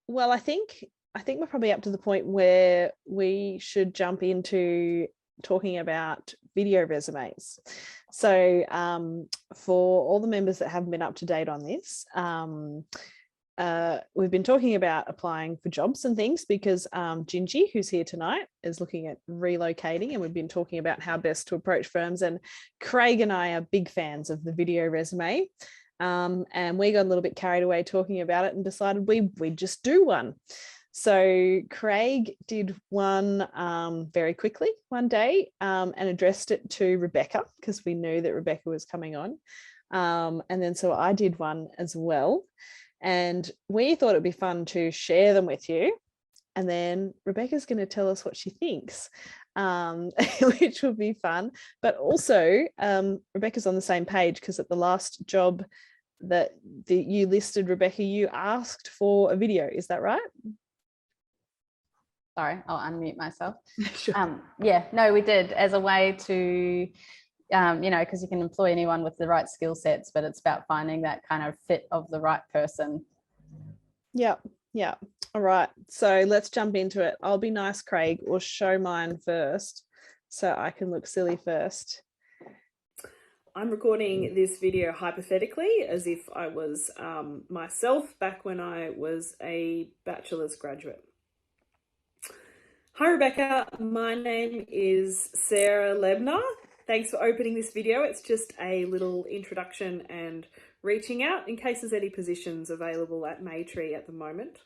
Well, I think we're probably up to the point where we should jump into talking about video resumes. So for all the members that haven't been up to date on this, we've been talking about applying for jobs and things because Gingy, who's here tonight, is looking at relocating, and we've been talking about how best to approach firms. And Craig and I are big fans of the video resume. And we got a little bit carried away talking about it and decided we'd just do one. So Craig did one very quickly one day and addressed it to Rebecca because we knew that Rebecca was coming on. And then so I did one as well. And we thought it'd be fun to share them with you. And then Rebecca's going to tell us what she thinks, which will be fun. But also, Rebecca's on the same page because at the last job that you listed, Rebecca, you asked for a video. Is that right? Sorry, I'll unmute myself. Sure. Yeah, no, we did as a way to, because you can employ anyone with the right skill sets, but it's about finding that kind of fit of the right person. Yeah. All right. So let's jump into it. I'll be nice, Craig, or show mine first so I can look silly first. I'm recording this video hypothetically as if I was myself back when I was a bachelor's graduate. Hi Rebecca, my name is Sarah Lebner. Thanks for opening this video. It's just a little introduction and reaching out in case there's any positions available at Maytree at the moment.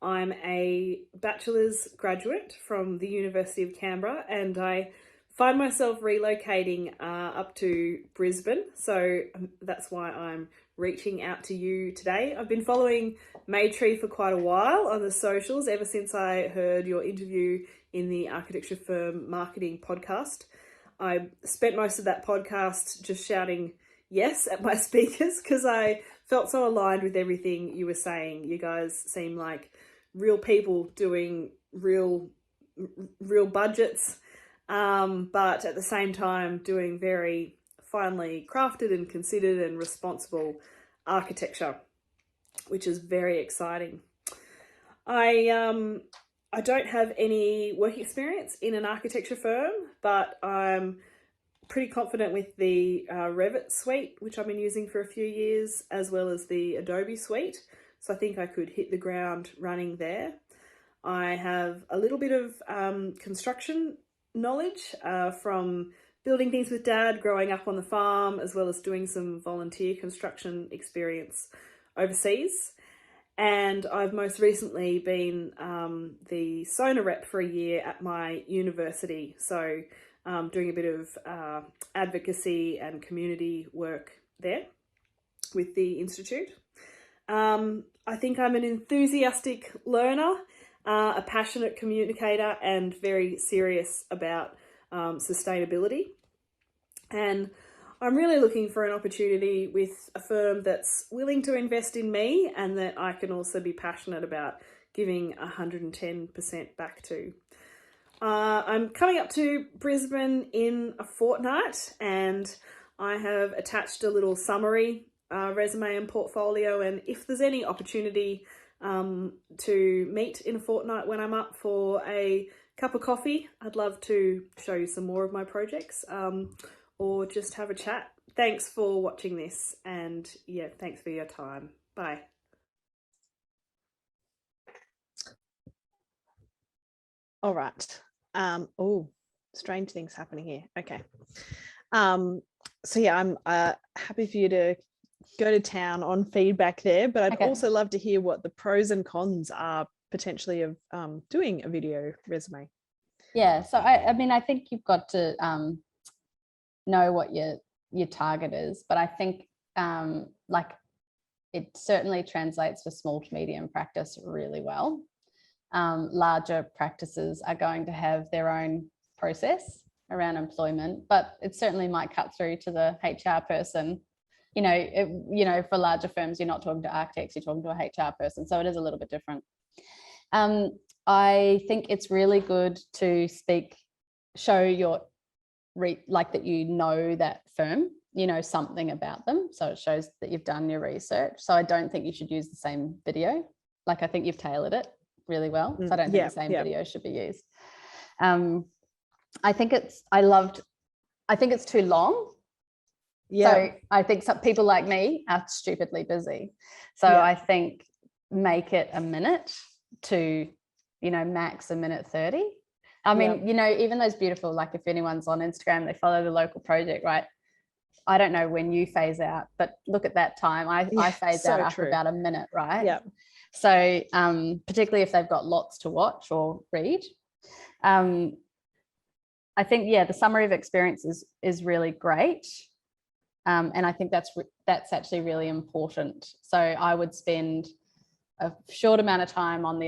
I'm a bachelor's graduate from the University of Canberra and I find myself relocating up to Brisbane. So that's why I'm reaching out to you today. I've been following Maytree for quite a while on the socials ever since I heard your interview in the architecture firm marketing podcast. I spent most of that podcast just shouting yes at my speakers because I felt so aligned with everything you were saying. You guys seem like real people doing real budgets, but at the same time doing very finely crafted and considered and responsible architecture, which is very exciting. I don't have any work experience in an architecture firm, but I'm pretty confident with the Revit suite, which I've been using for a few years, as well as the Adobe suite. So I think I could hit the ground running there. I have a little bit of construction knowledge from building things with Dad, growing up on the farm, as well as doing some volunteer construction experience overseas. And I've most recently been the Sona rep for a year at my university. So doing a bit of advocacy and community work there with the Institute. I think I'm an enthusiastic learner, a passionate communicator, and very serious about sustainability. And I'm really looking for an opportunity with a firm that's willing to invest in me and that I can also be passionate about giving 110% back to. I'm coming up to Brisbane in a fortnight and I have attached a little summary resume and portfolio, and if there's any opportunity to meet in a fortnight when I'm up for a cup of coffee, I'd love to show you some more of my projects. Or just have a chat. Thanks for watching this, and yeah, thanks for your time. Bye. All right. Oh, strange things happening here. Okay. So yeah, I'm happy for you to go to town on feedback there, but I'd also love to hear what the pros and cons are potentially of doing a video resume. Yeah, so I mean, I think you've got to know what your target is, but I think like it certainly translates for small to medium practice really well. Larger practices are going to have their own process around employment, but it certainly might cut through to the HR person. For larger firms, you're not talking to architects, you're talking to a HR person, so it is a little bit different. I think it's really good to show your that you know that firm, you know something about them, so it shows that you've done your research. So I don't think you should use the same video. like, I think you've tailored it really well. So I don't think Yeah, the same yeah. video should be used. I think it's too long. Yeah. So I think some people like me are stupidly busy. So Yeah. I think make it a minute to, you know, max a minute 30. I mean, you know, even those beautiful, like if anyone's on Instagram, they follow the local project, right? I don't know when you phase out, but look at that time. I phase so out after true. about a minute, right? Yeah. So particularly if they've got lots to watch or read. I think, yeah, the summary of experience is really great. And I think that's actually really important. So I would spend a short amount of time on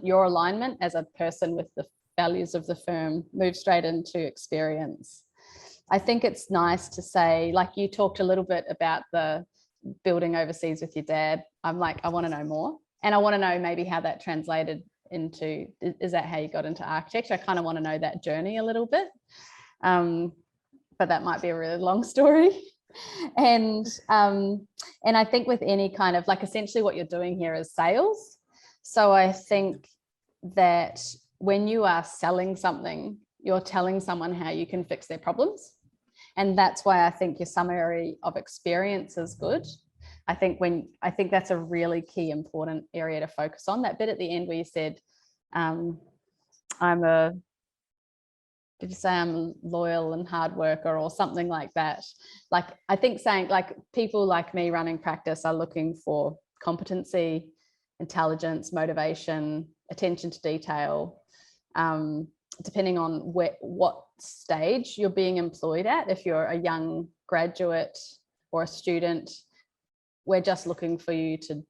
your alignment as a person with the values of the firm, move straight into experience. I think it's nice to say, like you talked a little bit about the building overseas with your dad. I'm like, I want to know more. And I want to know maybe how that translated into, is that how you got into architecture? I kind of want to know that journey a little bit. But that might be a really long story. And I think with any kind of, like, essentially what you're doing here is sales. So I think that when you are selling something, you're telling someone how you can fix their problems. And that's why I think your summary of experience is good. I think that's a really key important area to focus on. That bit at the end where you said, did you say I'm a loyal and hard worker or something like that? Like, I think saying, like, people like me running practice are looking for competency, intelligence, motivation, attention to detail, depending on what stage you're being employed at. If you're a young graduate or a student, we're just looking for you to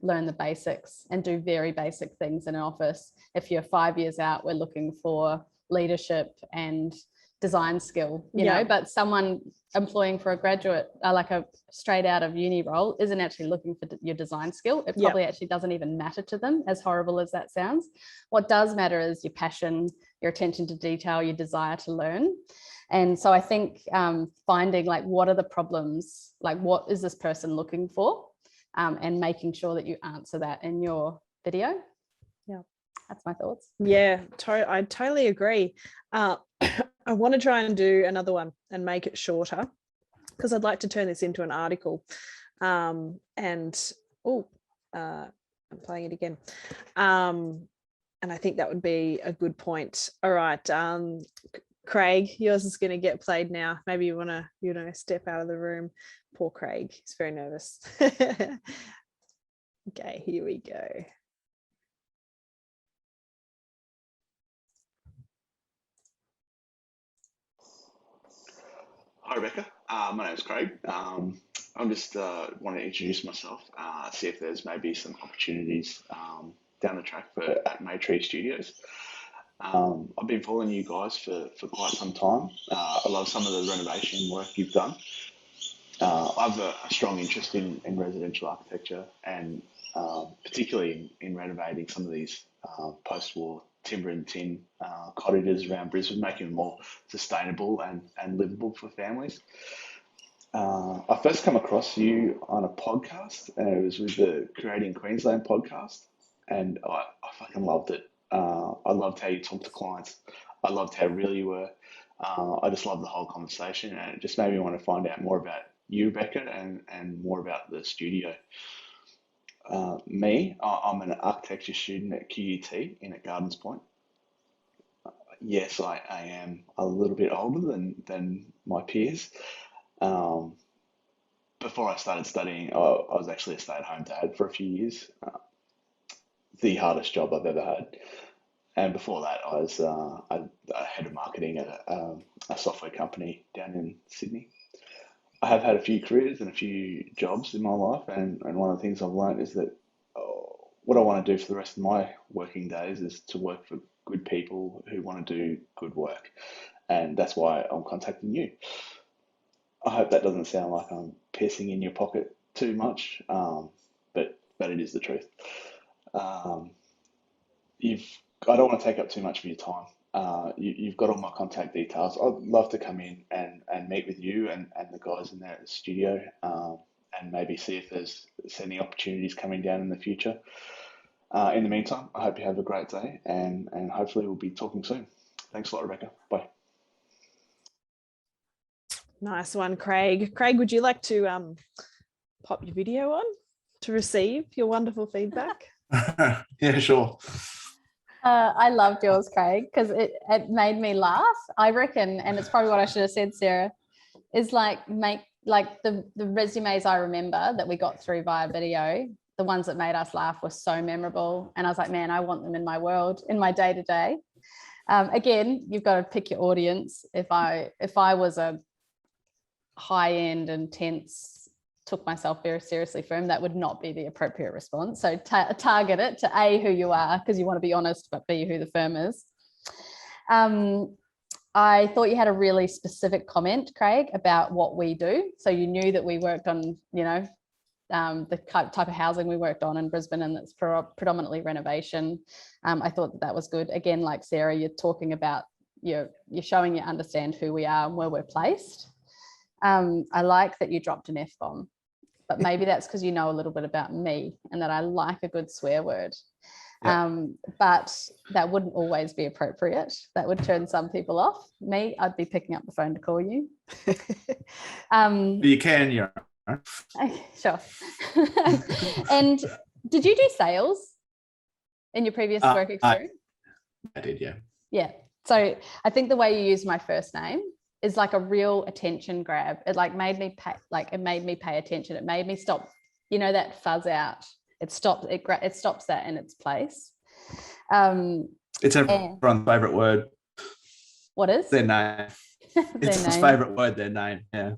learn the basics and do very basic things in an office. If you're 5 years out, we're looking for leadership and design skill, you know, but someone employing for a graduate, like a straight out of uni role, isn't actually looking for your design skill. It probably actually doesn't even matter to them, as horrible as that sounds. What does matter is your passion, your attention to detail, your desire to learn. And so I think finding, like, what are the problems, like what is this person looking for, and making sure that you answer that in your video. That's my thoughts. Yeah, I totally agree. I want to try and do another one and make it shorter, because I'd like to turn this into an article. I'm playing it again. And I think that would be a good point. All right, Craig, yours is going to get played now. Maybe you want to step out of the room. Poor Craig, he's very nervous. Okay, here we go. Hi, Rebecca. My name's Craig. I'm just want to introduce myself, see if there's maybe some opportunities down the track at Maytree Studios. I've been following you guys for quite some time. I love some of the renovation work you've done. I have a strong interest in residential architecture, and particularly in renovating some of these post-war timber and tin cottages around Brisbane, making them more sustainable and livable for families. I first come across you on a podcast, and it was with the Creating Queensland podcast, and I fucking loved it. I loved how you talked to clients. I loved how real you were. I just loved the whole conversation, and it just made me want to find out more about you, Rebecca, and more about the studio. I'm an architecture student at QUT in at Gardens Point. Yes, I am a little bit older than my peers. Before I started studying, I was actually a stay-at-home dad for a few years. The hardest job I've ever had. And before that, I was a head of marketing at a software company down in Sydney. I have had a few careers and a few jobs in my life, and one of the things I've learned is that what I want to do for the rest of my working days is to work for good people who want to do good work. And that's why I'm contacting you. I hope that doesn't sound like I'm pissing in your pocket too much, but it is the truth. I don't want to take up too much of your time. You've got all my contact details. I'd love to come in and meet with you and the guys in there at the studio, and maybe see if there's any opportunities coming down in the future. In the meantime, I hope you have a great day, and hopefully we'll be talking soon. Thanks a lot, Rebecca. Bye. Nice one, Craig. Craig, would you like to pop your video on to receive your wonderful feedback? Yeah, sure. I loved yours, Craig, because it made me laugh. I reckon, and it's probably what I should have said, Sarah, is the resumes I remember that we got through via video, the ones that made us laugh were so memorable. And I was like, man, I want them in my world, in my day-to-day. Again, you've got to pick your audience. If I was a high-end, intense, took myself very seriously firm, that would not be the appropriate response. So target it to A, who you are, because you want to be honest, but B, who the firm is. I thought you had a really specific comment, Craig, about what we do. So you knew that we worked on, the type of housing we worked on in Brisbane, and that's predominantly renovation. I thought that was good. Again, like Sarah, you're talking about, you're showing you understand who we are and where we're placed. I like that you dropped an F-bomb, but maybe that's because you know a little bit about me and that I like a good swear word. Yeah. But that wouldn't always be appropriate. That would turn some people off. Me, I'd be picking up the phone to call you. You can, yeah. Sure. And did you do sales in your previous work experience? I did, yeah. Yeah. So I think the way you used my first name is like a real attention grab. It made me pay attention. It made me stop, that fuzz out. It stops that in its place. It's everyone's favorite word. What is? Their name. It's his favorite word, their name. Yeah.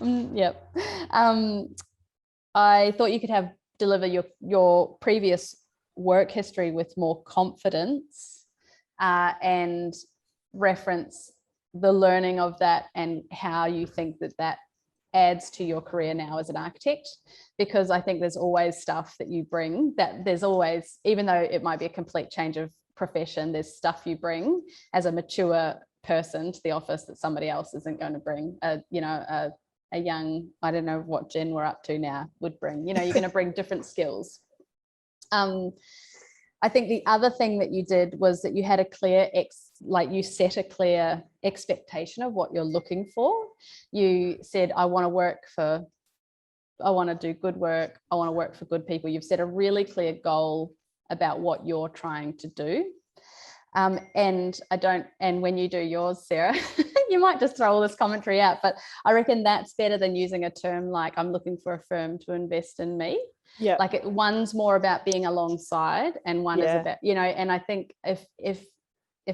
Yep. I thought you could deliver your previous work history with more confidence and reference the learning of that and how you think that adds to your career now as an architect, because I think there's always stuff that you bring, that there's always, even though it might be a complete change of profession, there's stuff you bring as a mature person to the office that somebody else isn't going to bring. A young, I don't know what Jen we're up to now, would bring. You're going to bring different skills. I think the other thing that you did was that you had you set a clear expectation of what you're looking for. You said, I want to do good work. I want to work for good people. You've set a really clear goal about what you're trying to do. And when you do yours, Sarah, you might just throw all this commentary out, but I reckon that's better than using a term like, I'm looking for a firm to invest in me. Yeah. Like one's more about being alongside and one is about, and I think if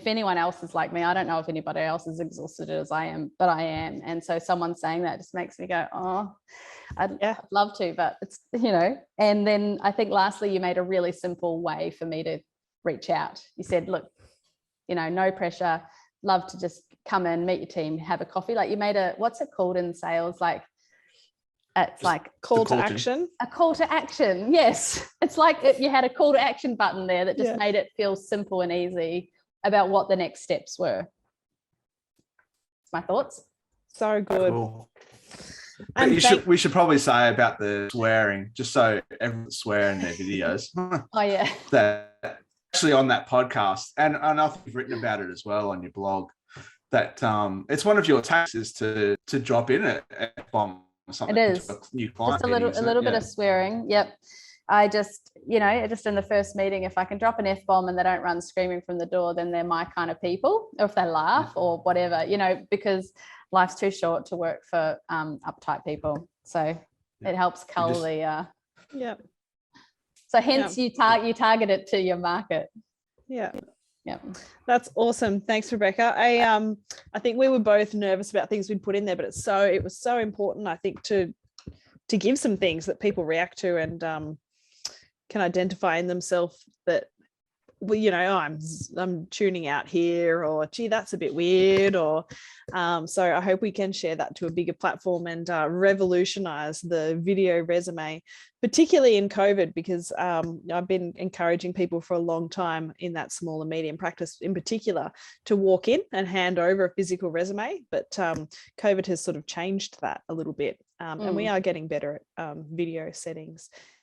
anyone else is like me, I don't know if anybody else is exhausted as I am, but I am. And so someone saying that just makes me go, oh, I'd love to, but it's, and then I think lastly, you made a really simple way for me to reach out. You said, look, no pressure, love to just come in, meet your team, have a coffee. Like you made what's it called in sales? Like, it's like call to action. A call to action. Yes. It's like you had a call to action button there that just made it feel simple and easy about what the next steps were. My thoughts. So good. Cool. And we should probably say about the swearing, just so everyone swear in their videos. Oh yeah. That actually on that podcast, and I think you've written about it as well on your blog, that it's one of your tactics is to drop in a bomb or something. It is. To a new client. Just a little bit of swearing. Yep. I just, just in the first meeting, if I can drop an F-bomb and they don't run screaming from the door, then they're my kind of people, or if they laugh or whatever, because life's too short to work for uptight people. So it helps cull the... So hence you target it to your market. Yeah. That's awesome. Thanks, Rebecca. I think we were both nervous about things we'd put in there, but it was so important, I think, to give some things that people react to and can identify in themselves that, I'm tuning out here, or gee, that's a bit weird, or so I hope we can share that to a bigger platform and revolutionize the video resume, particularly in COVID, because I've been encouraging people for a long time in that small and medium practice in particular to walk in and hand over a physical resume, but COVID has sort of changed that a little bit, and we are getting better at video settings.